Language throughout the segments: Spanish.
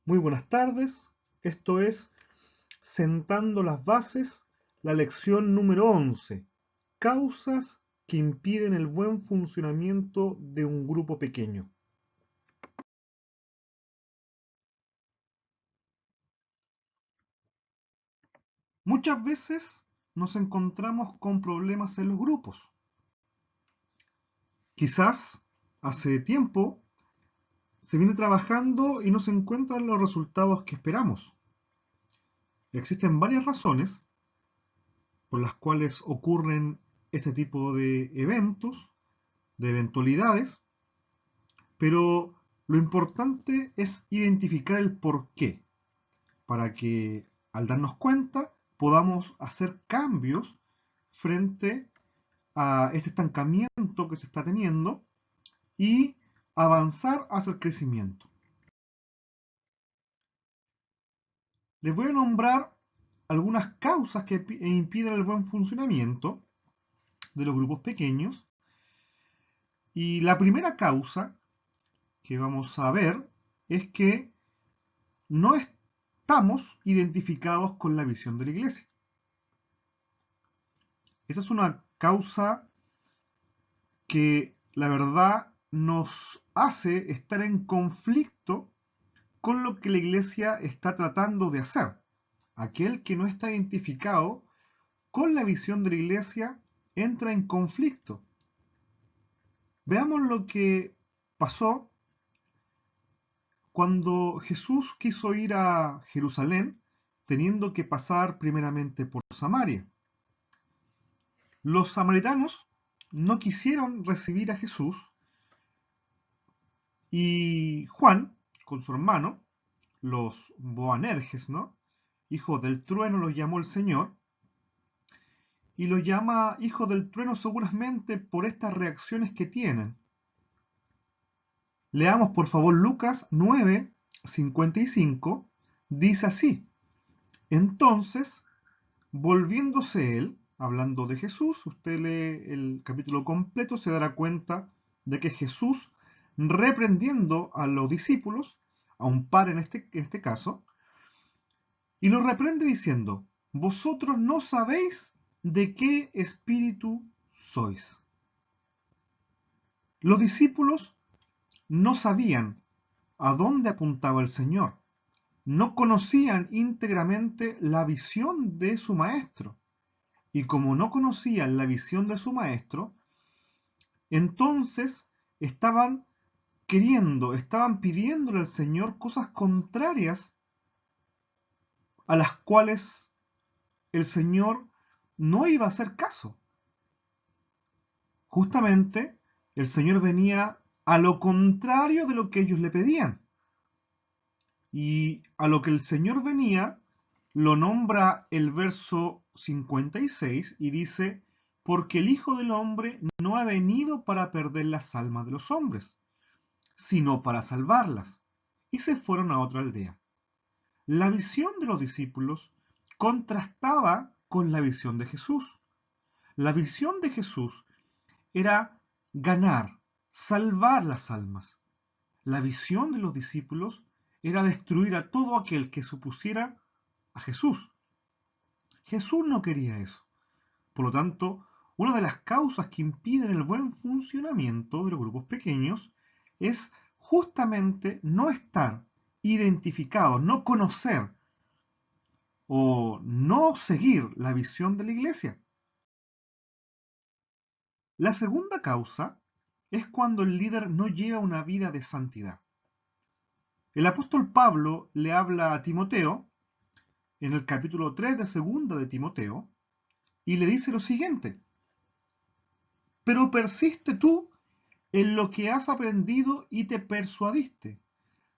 Muy buenas tardes, esto es Sentando las Bases, la lección número 11. Causas que impiden el buen funcionamiento de un grupo pequeño. Muchas veces nos encontramos con problemas en los grupos. Quizás hace tiempo se viene trabajando y no se encuentran los resultados que esperamos. Existen varias razones por las cuales ocurren este tipo de eventos, de eventualidades, pero lo importante es identificar el porqué, para que al darnos cuenta podamos hacer cambios frente a este estancamiento que se está teniendo y avanzar hacia el crecimiento. Les voy a nombrar algunas causas que impiden el buen funcionamiento de los grupos pequeños. Y la primera causa que vamos a ver es que no estamos identificados con la visión de la iglesia. Esa es una causa que la verdad nos hace estar en conflicto con lo que la iglesia está tratando de hacer. Aquel que no está identificado con la visión de la iglesia entra en conflicto. Veamos lo que pasó cuando Jesús quiso ir a Jerusalén, teniendo que pasar primeramente por Samaria. Los samaritanos no quisieron recibir a Jesús y Juan, con su hermano, los Boanerges, ¿no? Hijos del trueno los llamó el Señor, y los llama hijos del trueno seguramente por estas reacciones que tienen. Leamos por favor Lucas 9:55, dice así: entonces, volviéndose él, hablando de Jesús, usted lee el capítulo completo, se dará cuenta de que Jesús, reprendiendo a los discípulos, a un par en este caso, y los reprende diciendo: vosotros no sabéis de qué espíritu sois. Los discípulos no sabían a dónde apuntaba el Señor, no conocían íntegramente la visión de su maestro, y como no conocían la visión de su maestro, entonces estaban estaban pidiéndole al Señor cosas contrarias a las cuales el Señor no iba a hacer caso. Justamente el Señor venía a lo contrario de lo que ellos le pedían. Y a lo que el Señor venía, lo nombra el verso 56 y dice: porque el Hijo del Hombre no ha venido para perder las almas de los hombres, sino para salvarlas. Y se fueron a otra aldea. La visión de los discípulos contrastaba con la visión de Jesús. La visión de Jesús era ganar, salvar las almas. La visión de los discípulos era destruir a todo aquel que supusiera a Jesús. Jesús no quería eso. Por lo tanto, una de las causas que impiden el buen funcionamiento de los grupos pequeños es justamente no estar identificados, no conocer o no seguir la visión de la iglesia. La segunda causa es cuando el líder no lleva una vida de santidad. El apóstol Pablo le habla a Timoteo en el capítulo 3 de segunda de Timoteo y le dice lo siguiente: pero persiste tú en lo que has aprendido y te persuadiste,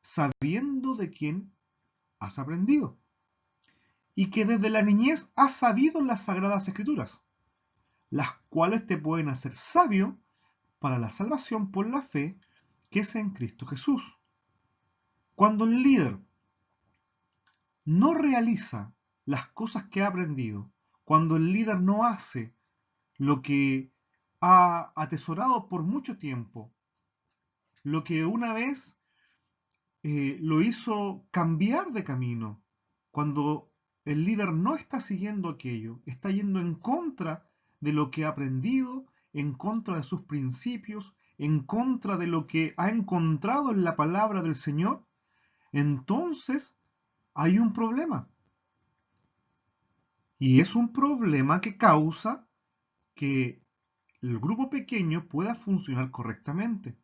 sabiendo de quién has aprendido, y que desde la niñez has sabido las sagradas escrituras, las cuales te pueden hacer sabio para la salvación por la fe que es en Cristo Jesús. Cuando el líder no realiza las cosas que ha aprendido, cuando el líder no hace lo que ha atesorado por mucho tiempo, lo que una vez lo hizo cambiar de camino. Cuando el líder no está siguiendo aquello, está yendo en contra de lo que ha aprendido, en contra de sus principios, en contra de lo que ha encontrado en la palabra del Señor, entonces hay un problema. Y es un problema que causa que el grupo pequeño pueda funcionar correctamente.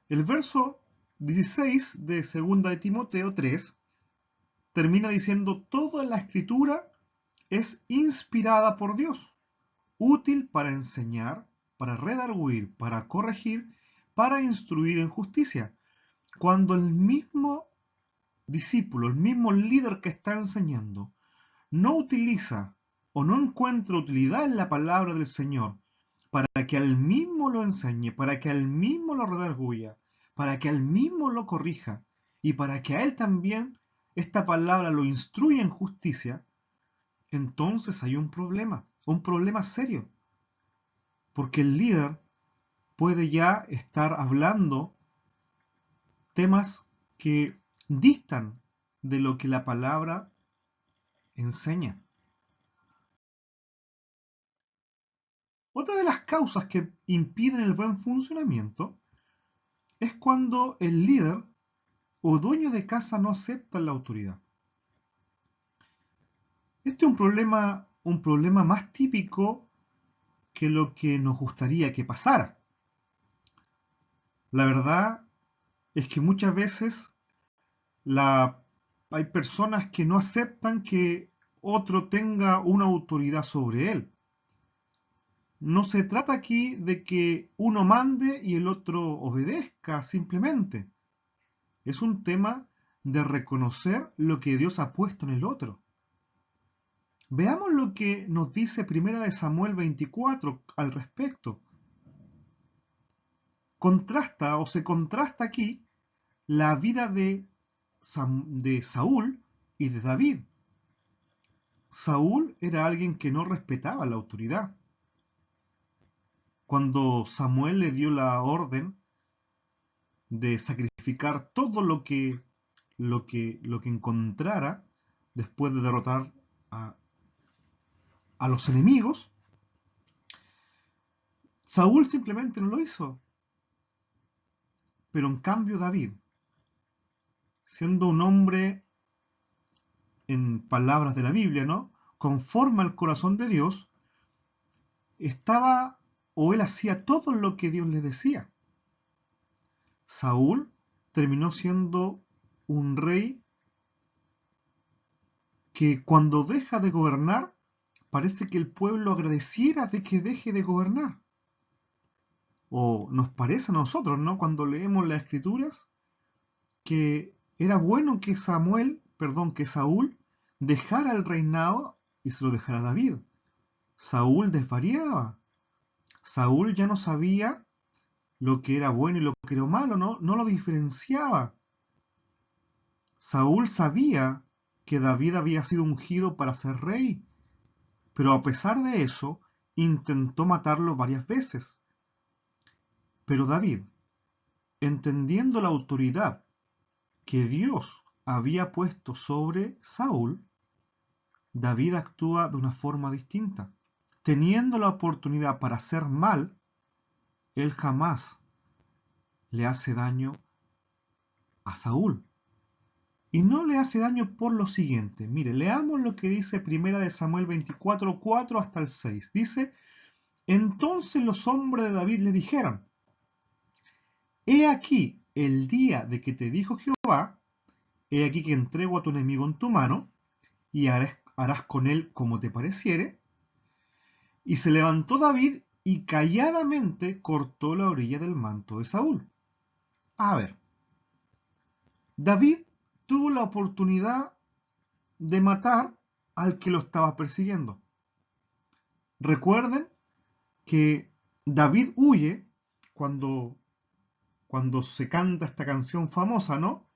El verso 16 de 2 de Timoteo 3 termina diciendo: toda la escritura es inspirada por Dios, útil para enseñar, para redarguir, para corregir, para instruir en justicia. Cuando el mismo discípulo, el mismo líder que está enseñando, no utiliza o no encuentra utilidad en la palabra del Señor para que al mismo lo enseñe, para que al mismo lo redarguya, para que al mismo lo corrija y para que a él también esta palabra lo instruya en justicia, entonces hay un problema serio, porque el líder puede ya estar hablando temas que distan de lo que la palabra enseña. Otra de las causas que impiden el buen funcionamiento es cuando el líder o dueño de casa no acepta la autoridad. Este es un problema más típico que lo que nos gustaría que pasara. La verdad es que muchas veces hay personas que no aceptan que otro tenga una autoridad sobre él. No se trata aquí de que uno mande y el otro obedezca simplemente. Es un tema de reconocer lo que Dios ha puesto en el otro. Veamos lo que nos dice 1 Samuel 24 al respecto. Se contrasta aquí la vida de Saúl y de David. Saúl era alguien que no respetaba la autoridad. Cuando Samuel le dio la orden de sacrificar todo lo que encontrara después de derrotar a los enemigos, Saúl simplemente no lo hizo. Pero en cambio David, siendo un hombre, en palabras de la Biblia, ¿no?, conforme al corazón de Dios, estaba o él hacía todo lo que Dios le decía. Saúl terminó siendo un rey que cuando deja de gobernar, parece que el pueblo agradeciera de que deje de gobernar. O nos parece a nosotros, ¿no?, cuando leemos las escrituras, que era bueno que que Saúl dejara el reinado y se lo dejara a David. Saúl desvariaba. Saúl ya no sabía lo que era bueno y lo que era malo, no lo diferenciaba. Saúl sabía que David había sido ungido para ser rey, pero a pesar de eso, intentó matarlo varias veces. Pero David, entendiendo la autoridad que Dios había puesto sobre Saúl, David actúa de una forma distinta. Teniendo la oportunidad para hacer mal, él jamás le hace daño a Saúl. Y no le hace daño por lo siguiente. Mire, leamos lo que dice 1 Samuel 24, 4 hasta el 6. Dice: entonces los hombres de David le dijeron: he aquí el día de que te dijo Jehová, he aquí que entrego a tu enemigo en tu mano, y harás con él como te pareciere. Y se levantó David y calladamente cortó la orilla del manto de Saúl. A ver, David tuvo la oportunidad de matar al que lo estaba persiguiendo. Recuerden que David huye cuando, cuando se canta esta canción famosa, ¿no?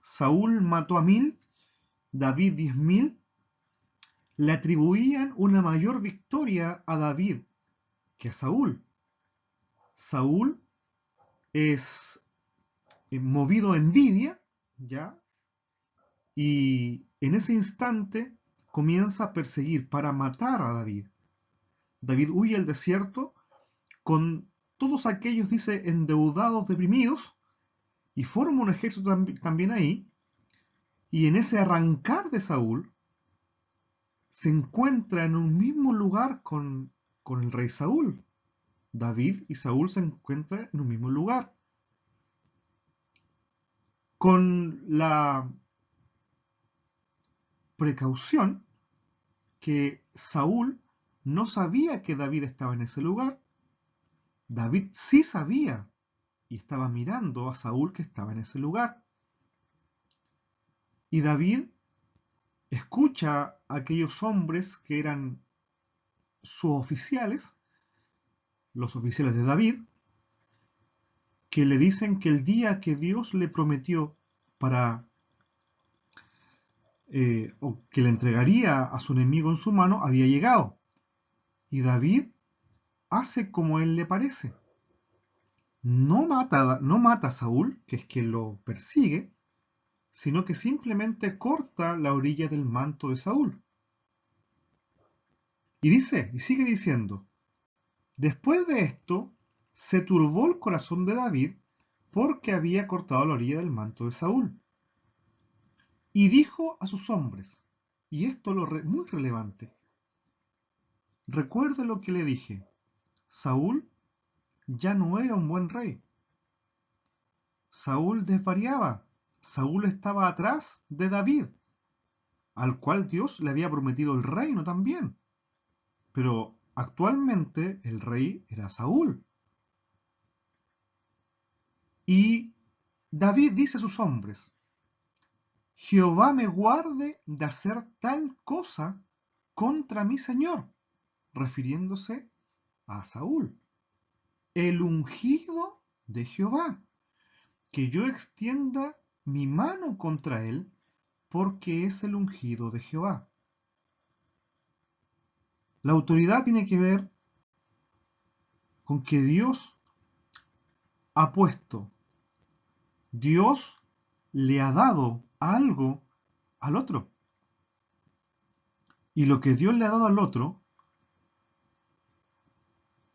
Saúl mató a 1000, David 10.000. Le atribuían una mayor victoria a David que a Saúl. Saúl es movido a envidia, ¿ya? Y en ese instante comienza a perseguir para matar a David. David huye al desierto con todos aquellos, dice, endeudados, deprimidos, y forma un ejército también ahí. Y en ese arrancar de Saúl, se encuentra en un mismo lugar con el rey Saúl. David y Saúl se encuentran en un mismo lugar. Con la precaución que Saúl no sabía que David estaba en ese lugar. David sí sabía y estaba mirando a Saúl que estaba en ese lugar. Y David escucha a aquellos hombres que eran sus oficiales, los oficiales de David, que le dicen que el día que Dios le prometió para o que le entregaría a su enemigo en su mano había llegado. Y David hace como él le parece. No mata a Saúl, que es quien lo persigue, sino que simplemente corta la orilla del manto de Saúl. Y dice, y sigue diciendo, después de esto se turbó el corazón de David porque había cortado la orilla del manto de Saúl. Y dijo a sus hombres, y esto es muy relevante, recuerde lo que le dije, Saúl ya no era un buen rey. Saúl desvariaba. Saúl estaba atrás de David, al cual Dios le había prometido el reino también. Pero actualmente el rey era Saúl. Y David dice a sus hombres, Jehová me guarde de hacer tal cosa contra mi señor, refiriéndose a Saúl, el ungido de Jehová, que yo extienda mi mano contra él, porque es el ungido de Jehová. La autoridad tiene que ver con que Dios ha puesto, Dios le ha dado algo al otro. Y lo que Dios le ha dado al otro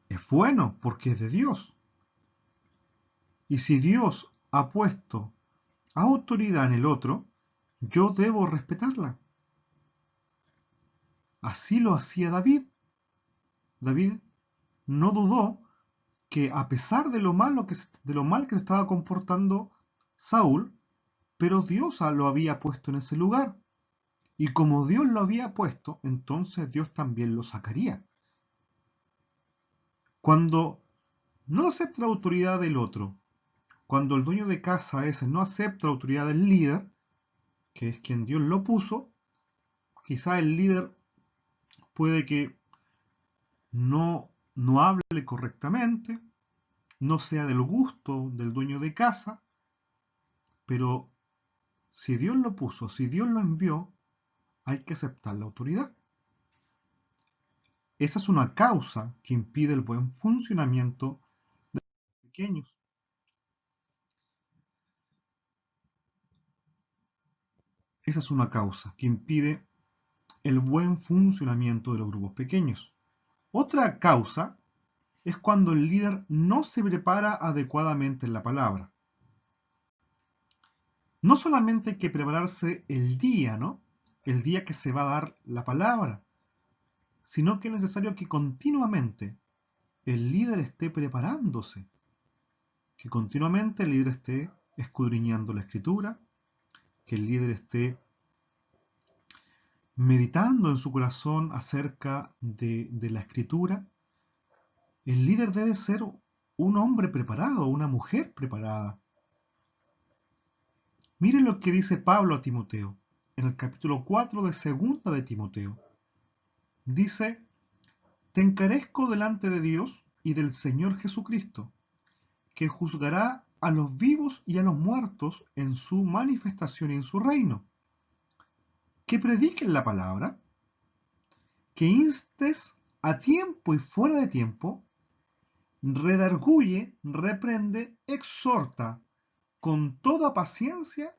es bueno porque es de Dios. Y si Dios ha puesto autoridad en el otro, yo debo respetarla. Así lo hacía David. David no dudó que a pesar de lo mal que se estaba comportando Saúl, pero Dios lo había puesto en ese lugar. Y como Dios lo había puesto, entonces Dios también lo sacaría. Cuando no acepta la autoridad del otro, cuando el dueño de casa ese no acepta la autoridad del líder, que es quien Dios lo puso, quizá el líder puede que no hable correctamente, no sea del gusto del dueño de casa, pero si Dios lo puso, si Dios lo envió, hay que aceptar la autoridad. Esa es una causa que impide el buen funcionamiento de los pequeños. Esa es una causa que impide el buen funcionamiento de los grupos pequeños. Otra causa es cuando el líder no se prepara adecuadamente en la palabra. No solamente hay que prepararse el día, ¿no? El día que se va a dar la palabra, sino que es necesario que continuamente el líder esté preparándose, que continuamente el líder esté escudriñando la escritura, que el líder esté meditando en su corazón acerca de la escritura. El líder debe ser un hombre preparado, una mujer preparada. Miren lo que dice Pablo a Timoteo en el capítulo 4 de Segunda de Timoteo. Dice, te encarezco delante de Dios y del Señor Jesucristo, que juzgará a los vivos y a los muertos en su manifestación y en su reino. Que prediquen la palabra, que instes a tiempo y fuera de tiempo, redarguye, reprende, exhorta con toda paciencia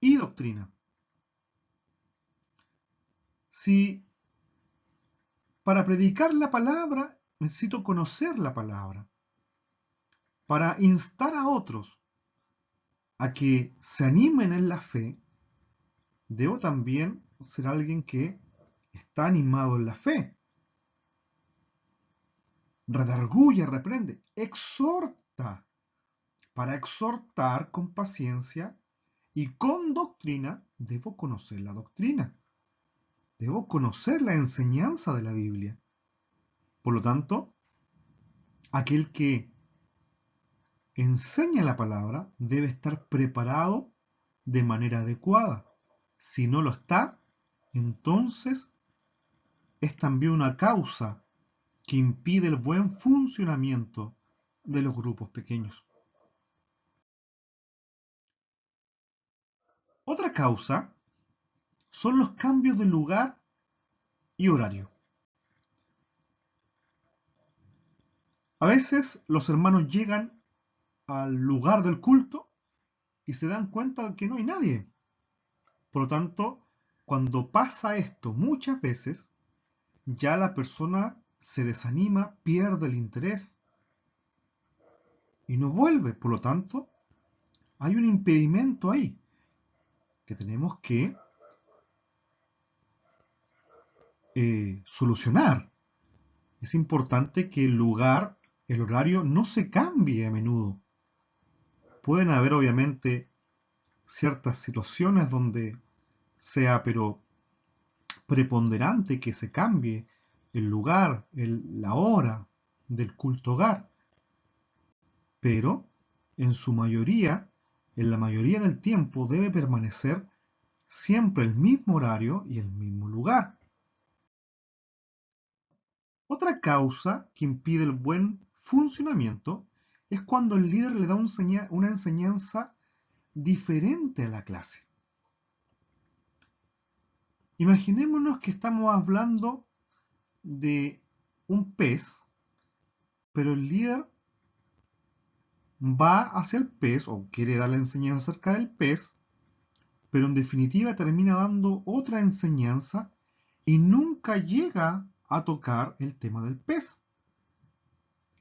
y doctrina. Si para predicar la palabra necesito conocer la palabra, para instar a otros a que se animen en la fe, debo también ser alguien que está animado en la fe. Redarguye, reprende, exhorta. Para exhortar con paciencia y con doctrina, debo conocer la doctrina. Debo conocer la enseñanza de la Biblia. Por lo tanto, aquel que enseña la palabra debe estar preparado de manera adecuada. Si no lo está, entonces es también una causa que impide el buen funcionamiento de los grupos pequeños. Otra causa son los cambios de lugar y horario. A veces los hermanos llegan al lugar del culto y se dan cuenta de que no hay nadie. Por lo tanto, cuando pasa esto muchas veces, ya la persona se desanima, pierde el interés y no vuelve. Por lo tanto, hay un impedimento ahí que tenemos que solucionar. Es importante que el lugar, el horario, no se cambie a menudo. Pueden haber obviamente ciertas situaciones donde sea pero preponderante que se cambie el lugar, la hora del culto hogar, pero en su mayoría, en la mayoría del tiempo debe permanecer siempre el mismo horario y el mismo lugar. Otra causa que impide el buen funcionamiento es cuando el líder le da una enseñanza diferente a la clase. Imaginémonos que estamos hablando de un pez, pero el líder va hacia el pez o quiere dar la enseñanza acerca del pez, pero en definitiva termina dando otra enseñanza y nunca llega a tocar el tema del pez.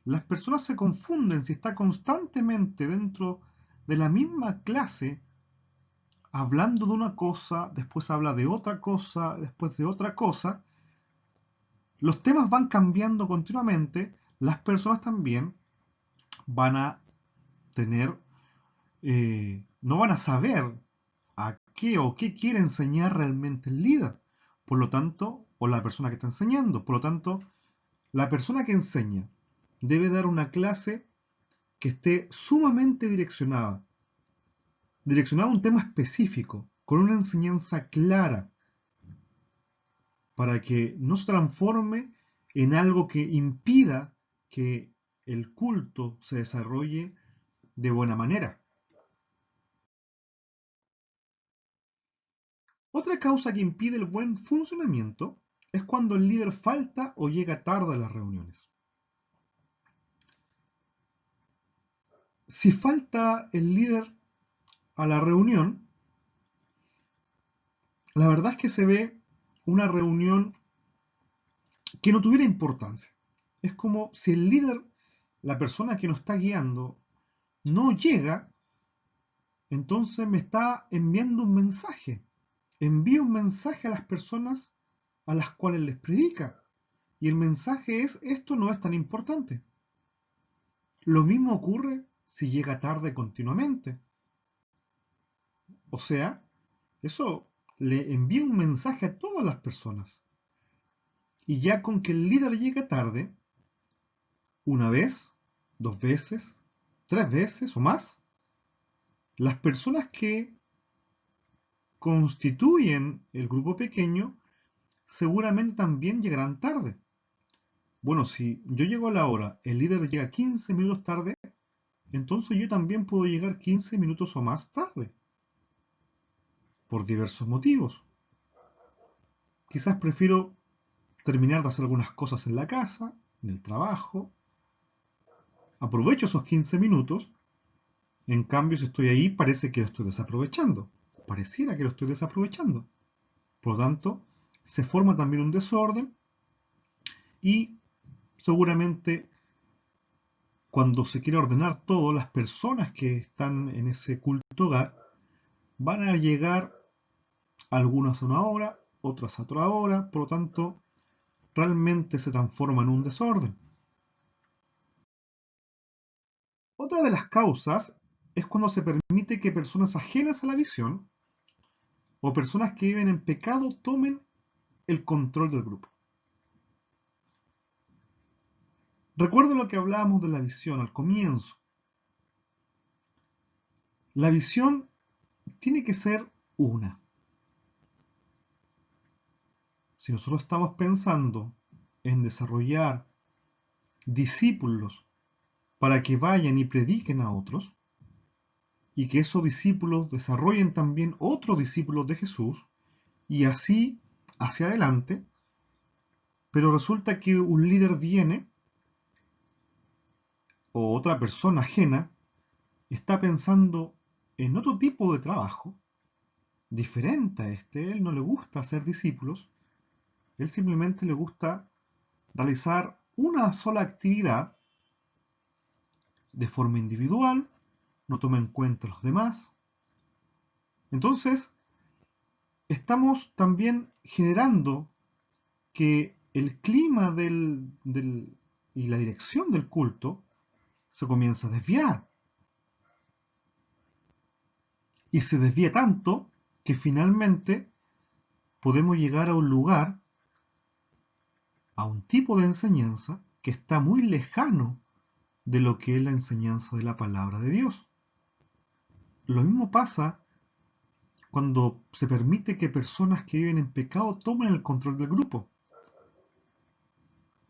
Las personas se confunden si está constantemente dentro de la misma clase hablando de una cosa, después habla de otra cosa, después de otra cosa. Los temas van cambiando continuamente, las personas también van a tener, no van a saber a qué o qué quiere enseñar realmente el líder, por lo tanto, o la persona que está enseñando. Por lo tanto, la persona que enseña debe dar una clase que esté sumamente direccionada a un tema específico, con una enseñanza clara, para que no se transforme en algo que impida que el culto se desarrolle de buena manera. Otra causa que impide el buen funcionamiento es cuando el líder falta o llega tarde a las reuniones. Si falta el líder a la reunión, la verdad es que se ve una reunión que no tuviera importancia. Es como si el líder, la persona que nos está guiando, no llega, entonces me está enviando un mensaje. Envía un mensaje a las personas a las cuales les predica. Y el mensaje es, esto no es tan importante. Lo mismo ocurre si llega tarde continuamente. O sea, eso le envía un mensaje a todas las personas. Y ya con que el líder llegue tarde, una vez, dos veces, tres veces o más, las personas que constituyen el grupo pequeño seguramente también llegarán tarde. Bueno, si yo llego a la hora, el líder llega 15 minutos tarde, entonces yo también puedo llegar 15 minutos o más tarde, por diversos motivos. Quizás prefiero terminar de hacer algunas cosas en la casa, en el trabajo, aprovecho esos 15 minutos En cambio, si estoy ahí, parece que lo estoy desaprovechando. Pareciera que lo estoy desaprovechando. Por lo tanto, se forma también un desorden y seguramente cuando se quiera ordenar todo, las personas que están en ese culto hogar van a llegar algunas a una hora, otras a otra hora, por lo tanto, realmente se transforma en un desorden. Otra de las causas es cuando se permite que personas ajenas a la visión o personas que viven en pecado tomen el control del grupo. Recuerdo lo que hablábamos de la visión al comienzo. La visión tiene que ser una. Si nosotros estamos pensando en desarrollar discípulos para que vayan y prediquen a otros, y que esos discípulos desarrollen también otros discípulos de Jesús, y así hacia adelante, pero resulta que un líder viene, o otra persona ajena, está pensando en otro tipo de trabajo, diferente a este. Él no le gusta hacer discípulos, él simplemente le gusta realizar una sola actividad de forma individual, no toma en cuenta a los demás. Entonces, estamos también generando que el clima y la dirección del culto se comienza a desviar. Y se desvía tanto que finalmente podemos llegar a un lugar, a un tipo de enseñanza que está muy lejano de lo que es la enseñanza de la palabra de Dios. Lo mismo pasa cuando se permite que personas que viven en pecado tomen el control del grupo.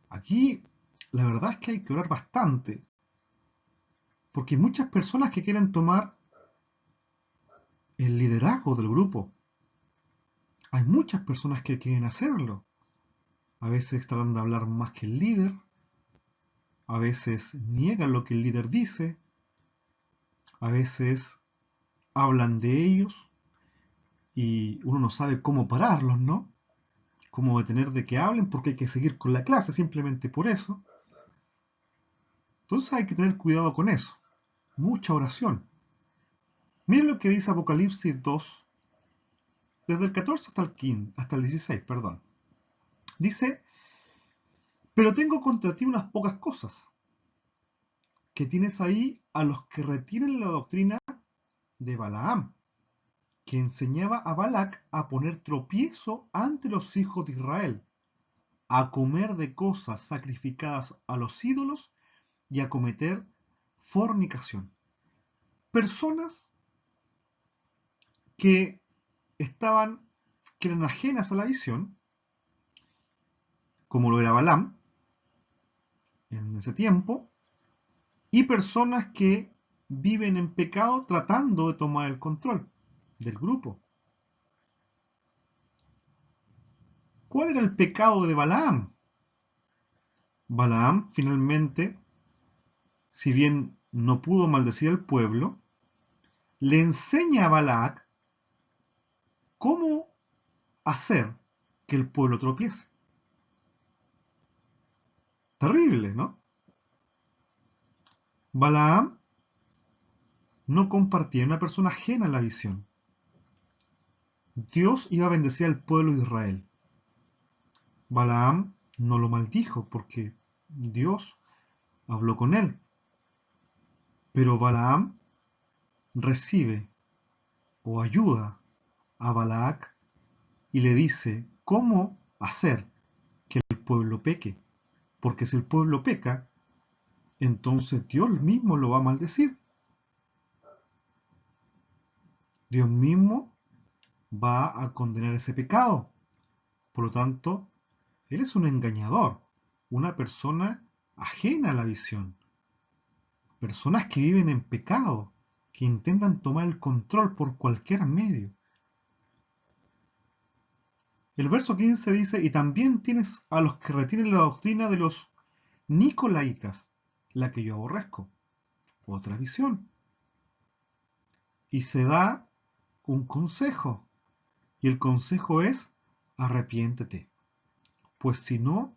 Aquí la verdad es que hay que orar bastante, porque hay muchas personas que quieren tomar el liderazgo del grupo. Hay muchas personas que quieren hacerlo. A veces tratan de hablar más que el líder, a veces niegan lo que el líder dice, a veces hablan de ellos y uno no sabe cómo pararlos, ¿no? Cómo detener de que hablen porque hay que seguir con la clase simplemente por eso. Entonces hay que tener cuidado con eso. Mucha oración. Miren lo que dice Apocalipsis 2, desde el 14 hasta el 16, perdón. Dice, pero tengo contra ti unas pocas cosas, que tienes ahí a los que retienen la doctrina de Balaam, que enseñaba a Balac a poner tropiezo ante los hijos de Israel, a comer de cosas sacrificadas a los ídolos y a cometer fornicación. Personas que que eran ajenas a la visión, como lo era Balaam en ese tiempo, y personas que viven en pecado tratando de tomar el control del grupo. ¿Cuál era el pecado de Balaam? Balaam finalmente, si bien no pudo maldecir al pueblo, le enseña a Balac cómo hacer que el pueblo tropiece. Terrible, ¿no? Balaam no compartía, una persona ajena a la visión. Dios iba a bendecir al pueblo de Israel. Balaam no lo maldijo porque Dios habló con él. Pero Balaam recibe o ayuda a Balac y le dice cómo hacer que el pueblo peque. Porque si el pueblo peca, entonces Dios mismo lo va a maldecir. Dios mismo va a condenar ese pecado. Por lo tanto, Él es un engañador, una persona ajena a la visión. Personas que viven en pecado, que intentan tomar el control por cualquier medio. El verso 15 dice, y también tienes a los que retienen la doctrina de los Nicolaitas, la que yo aborrezco. Otra visión. y se da un consejo. Y el consejo es: arrepiéntete, pues si no,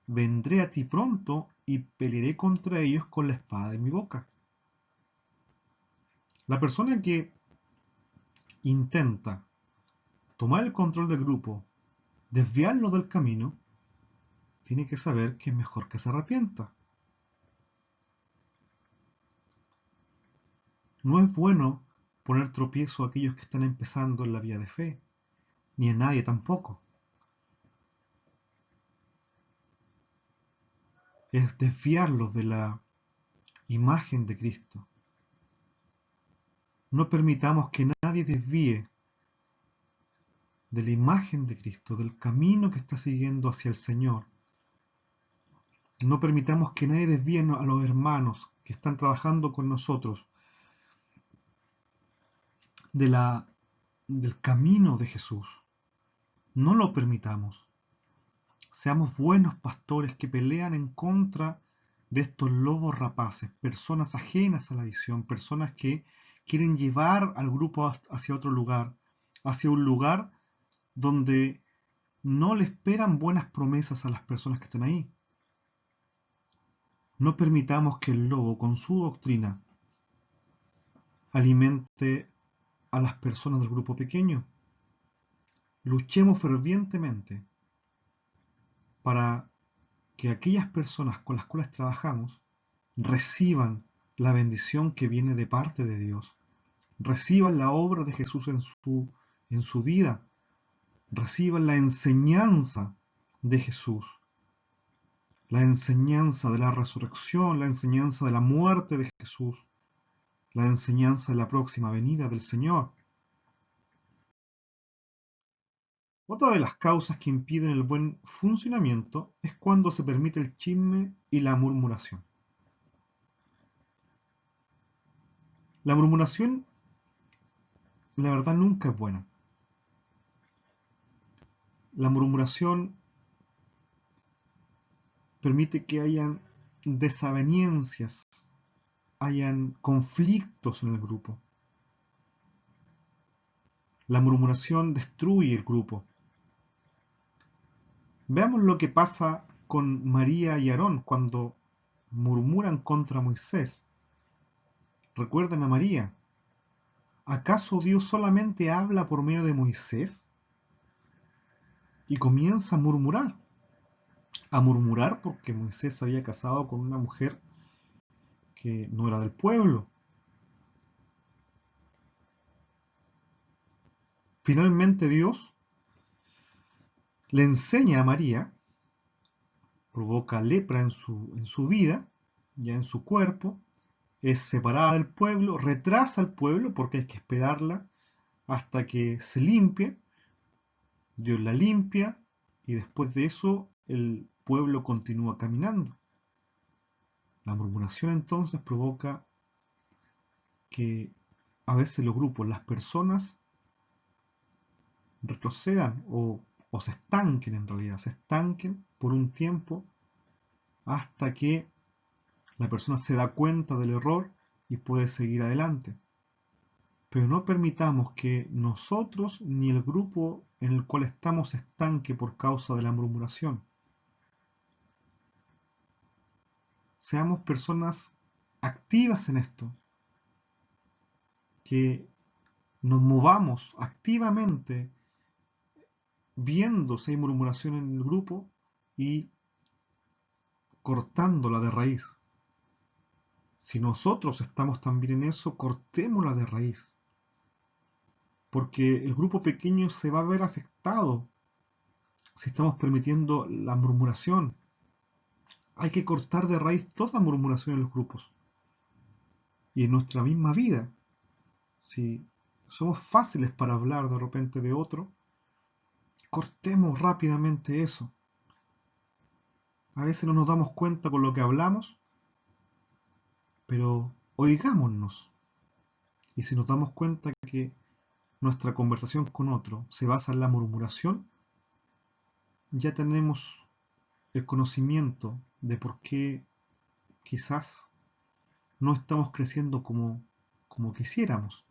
vendré a ti pronto y pelearé contra ellos con la espada de mi boca. La persona que intenta tomar el control del grupo, desviarlo del camino, tiene que saber que es mejor que se arrepienta. No es bueno poner tropiezo a aquellos que están empezando en la vía de fe, ni a nadie tampoco. Es desviarlos de la imagen de Cristo. No permitamos que nadie desvíe de la imagen de Cristo, del camino que está siguiendo hacia el Señor. No permitamos que nadie desvíe a los hermanos que están trabajando con nosotros de del camino de Jesús. No lo permitamos. Seamos buenos pastores que pelean en contra de estos lobos rapaces, personas ajenas a la visión, personas que quieren llevar al grupo hacia otro lugar, hacia un lugar donde no le esperan buenas promesas a las personas que están ahí. No permitamos que el lobo, con su doctrina, alimente a las personas del grupo pequeño. Luchemos fervientemente para que aquellas personas con las cuales trabajamos reciban la bendición que viene de parte de Dios, reciban la obra de Jesús en su vida, reciban la enseñanza de Jesús, la enseñanza de la resurrección, la enseñanza de la muerte de Jesús, la enseñanza de la próxima venida del Señor. Otra de las causas que impiden el buen funcionamiento es cuando se permite el chisme y la murmuración. La murmuración, la verdad, nunca es buena. La murmuración permite que hayan desavenencias, hayan conflictos en el grupo. La murmuración destruye el grupo. Veamos lo que pasa con María y Aarón cuando murmuran contra Moisés. Recuerden a María. ¿Acaso Dios solamente habla por medio de Moisés? Y comienza a murmurar porque Moisés se había casado con una mujer que no era del pueblo. Finalmente Dios le enseña a María, provoca lepra en su vida, ya en su cuerpo, es separada del pueblo, retrasa al pueblo porque hay que esperarla hasta que se limpie. Dios la limpia y después de eso el pueblo continúa caminando. La murmuración entonces provoca que a veces los grupos, las personas retrocedan o se estanquen en realidad, se estanquen por un tiempo hasta que la persona se da cuenta del error y puede seguir adelante. Pero no permitamos que nosotros ni el grupo en el cual estamos se estanque por causa de la murmuración. Seamos personas activas en esto, que nos movamos activamente viendo si hay murmuración en el grupo y cortándola de raíz. Si nosotros estamos también en eso, cortémosla de raíz. Porque el grupo pequeño se va a ver afectado si estamos permitiendo la murmuración. Hay que cortar de raíz toda murmuración en los grupos. Y en nuestra misma vida, si somos fáciles para hablar de repente de otro, cortemos rápidamente eso. A veces no nos damos cuenta con lo que hablamos, pero oigámonos. Y si nos damos cuenta que nuestra conversación con otro se basa en la murmuración, ya tenemos el conocimiento de por qué quizás no estamos creciendo como quisiéramos.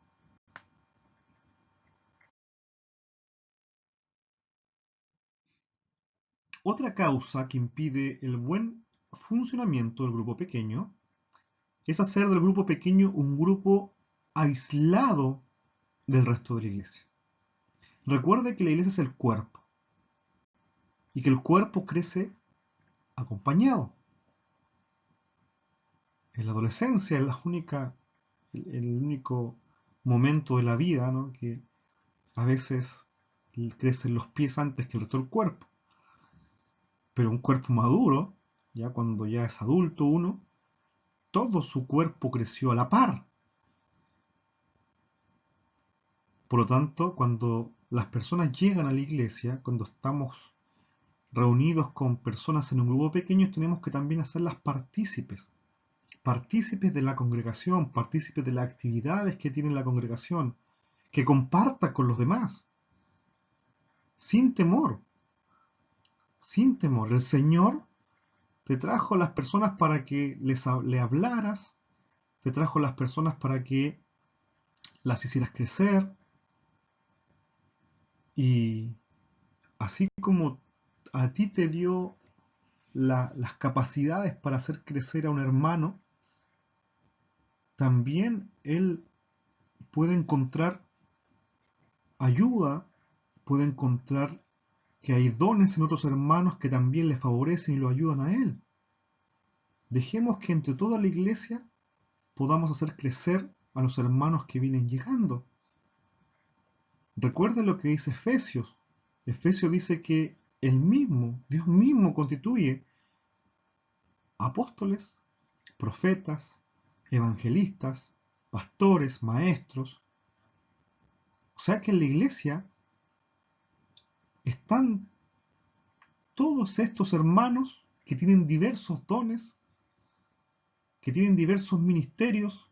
Otra causa que impide el buen funcionamiento del grupo pequeño es hacer del grupo pequeño un grupo aislado del resto de la iglesia. Recuerde que la iglesia es el cuerpo y que el cuerpo crece acompañado. En la adolescencia es el único momento de la vida, ¿no?, que a veces crecen los pies antes que el resto del cuerpo. Pero un cuerpo maduro, ya cuando ya es adulto uno, todo su cuerpo creció a la par. Por lo tanto, cuando las personas llegan a la iglesia, cuando estamos reunidos con personas en un grupo pequeño, tenemos que también hacerlas partícipes de la congregación, partícipes de las actividades que tiene la congregación, que comparta con los demás, sin temor, sin temor. El Señor te trajo a las personas para que le hablaras, te trajo a las personas para que las hicieras crecer, y así como a ti te dio las capacidades para hacer crecer a un hermano, también él puede encontrar ayuda, puede encontrar que hay dones en otros hermanos que también le favorecen y lo ayudan a él. Dejemos que entre toda la iglesia podamos hacer crecer a los hermanos que vienen llegando. Recuerden lo que dice Efesios. Efesios dice que Dios mismo constituye apóstoles, profetas, evangelistas, pastores, maestros. O sea que en la iglesia están todos estos hermanos que tienen diversos dones, que tienen diversos ministerios,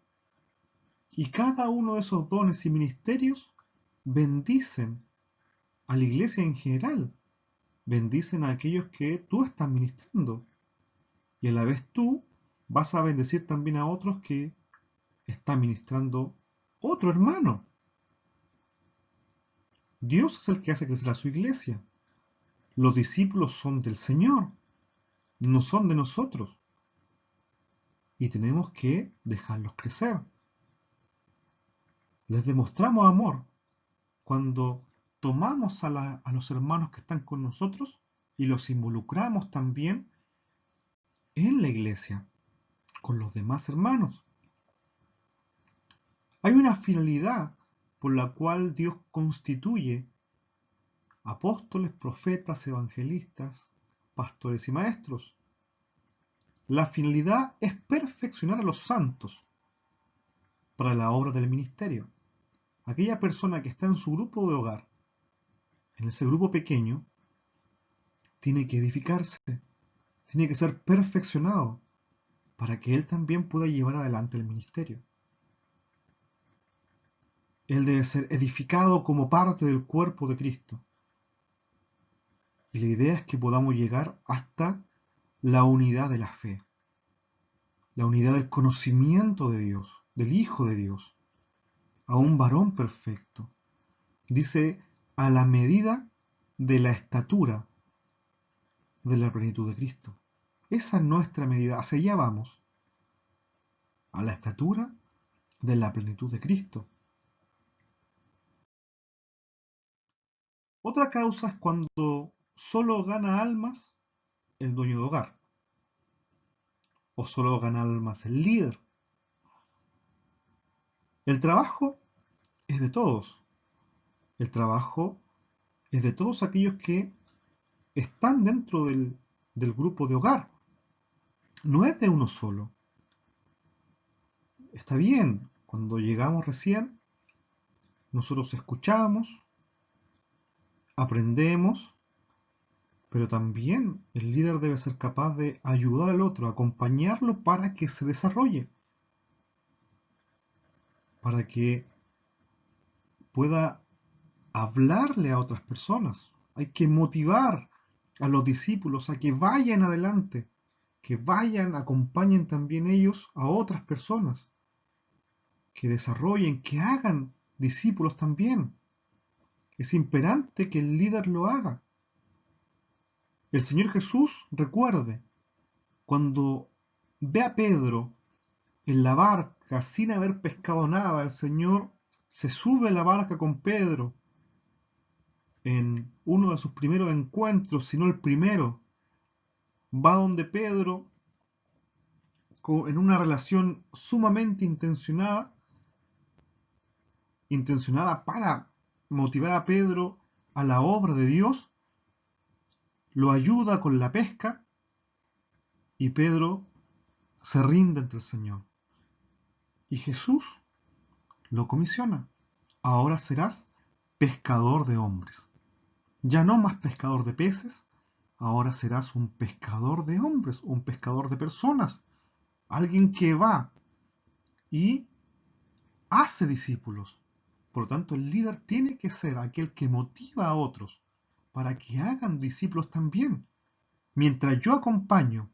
y cada uno de esos dones y ministerios bendicen a la iglesia en general, bendicen a aquellos que tú estás ministrando, y a la vez tú vas a bendecir también a otros que está ministrando otro hermano. Dios es el que hace crecer a su iglesia. Los discípulos son del Señor, no son de nosotros, y tenemos que dejarlos crecer. Les demostramos amor cuando tomamos a los hermanos que están con nosotros y los involucramos también en la iglesia, con los demás hermanos. Hay una finalidad por la cual Dios constituye apóstoles, profetas, evangelistas, pastores y maestros. La finalidad es perfeccionar a los santos para la obra del ministerio. Aquella persona que está en su grupo de hogar, en ese grupo pequeño, tiene que edificarse, tiene que ser perfeccionado para que él también pueda llevar adelante el ministerio. Él debe ser edificado como parte del cuerpo de Cristo. Y la idea es que podamos llegar hasta la unidad de la fe, la unidad del conocimiento de Dios, del Hijo de Dios, a un varón perfecto. Dice, a la medida de la estatura de la plenitud de Cristo. Esa es nuestra medida, hacia allá vamos, a la estatura de la plenitud de Cristo. Otra causa es cuando solo gana almas el dueño de hogar, o solo gana almas el líder. El trabajo es de todos. El trabajo es de todos aquellos que están dentro del grupo de hogar. No es de uno solo. Está bien, cuando llegamos recién, nosotros escuchamos, aprendemos, pero también el líder debe ser capaz de ayudar al otro, acompañarlo para que se desarrolle, para que pueda hablarle a otras personas. Hay que motivar a los discípulos a que vayan adelante, que vayan, acompañen también ellos a otras personas, que desarrollen, que hagan discípulos también. Es imperante que el líder lo haga. El Señor Jesús, recuerde, cuando ve a Pedro en la barca sin haber pescado nada, el Señor se sube a la barca con Pedro en uno de sus primeros encuentros, si no el primero, va donde Pedro en una relación sumamente intencionada para motivar a Pedro a la obra de Dios, lo ayuda con la pesca y Pedro se rinde ante el Señor. Y Jesús lo comisiona. Ahora serás pescador de hombres. Ya no más pescador de peces, ahora serás un pescador de hombres, un pescador de personas, alguien que va y hace discípulos. Por lo tanto, el líder tiene que ser aquel que motiva a otros para que hagan discípulos también. Mientras yo acompaño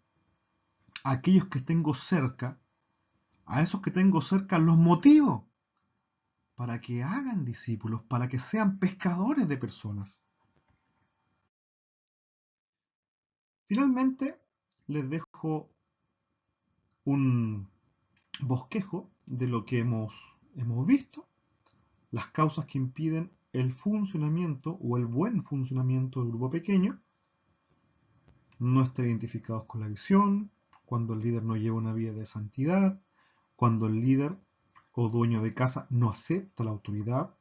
a aquellos que tengo cerca, a esos que tengo cerca los motivo para que hagan discípulos, para que sean pescadores de personas. Finalmente, les dejo un bosquejo de lo que hemos visto, las causas que impiden el funcionamiento o el buen funcionamiento del grupo pequeño, no estar identificados con la visión, cuando el líder no lleva una vida de santidad, cuando el líder o dueño de casa no acepta la autoridad,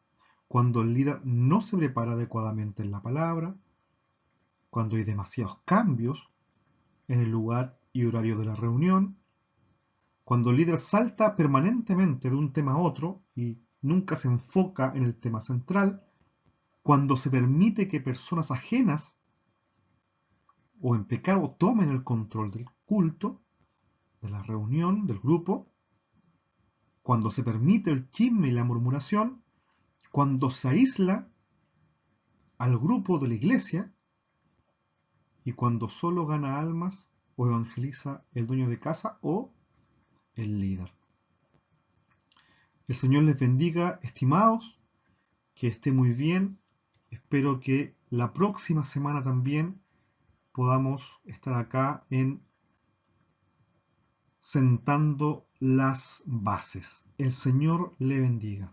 cuando el líder no se prepara adecuadamente en la palabra, cuando hay demasiados cambios en el lugar y horario de la reunión, cuando el líder salta permanentemente de un tema a otro y nunca se enfoca en el tema central, cuando se permite que personas ajenas o en pecado tomen el control del culto, de la reunión, del grupo, cuando se permite el chisme y la murmuración, cuando se aísla al grupo de la iglesia y cuando solo gana almas o evangeliza el dueño de casa o el líder. El Señor les bendiga, estimados, que esté muy bien. Espero que la próxima semana también podamos estar acá en Sentando las Bases. El Señor le bendiga.